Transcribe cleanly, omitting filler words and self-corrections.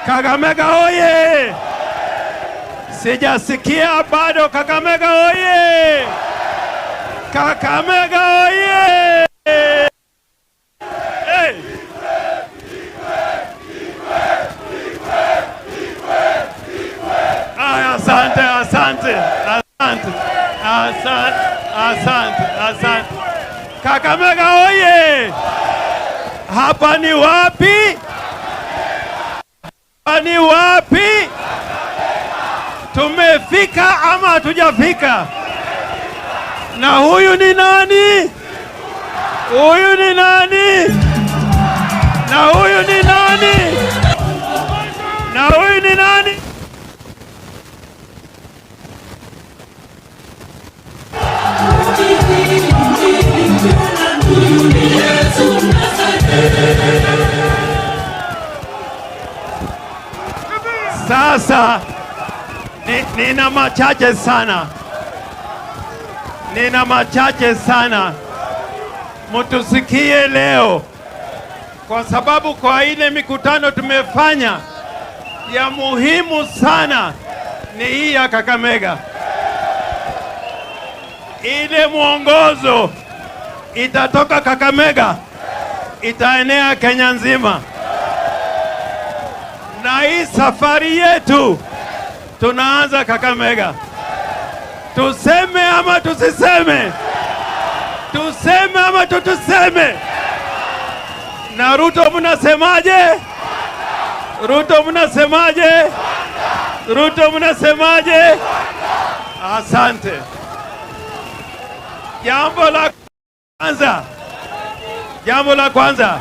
Kakamega oye! Sijasikia bado. Kakamega oye! Kakamega oye! Hey! Asante, asante, asante, asante, asante, asante. Kakamega oye! Hapa ni wapi? Hapa ni wapi? Tumefika ama hatujafika? Na huyu ni nani? Huyu ni nani? Na huyu ni nani? Na huyu ni nani? Sasa nina machache sana. Nina machache sana. Mutusikie leo, kwa sababu kwa ile mikutano tumefanya ya muhimu sana ni hii ya Kakamega. Ile mwongozo itatoka Kakamega, itaenea Kenya nzima. Na hii safari yetu tunaanza Kakamega. Tuseme ama tusiseme? Tuseme ama tutuseme? Na Ruto mnasemaje? Ruto mnasemaje? Ruto mnasemaje? Asante. Jambo la kwanza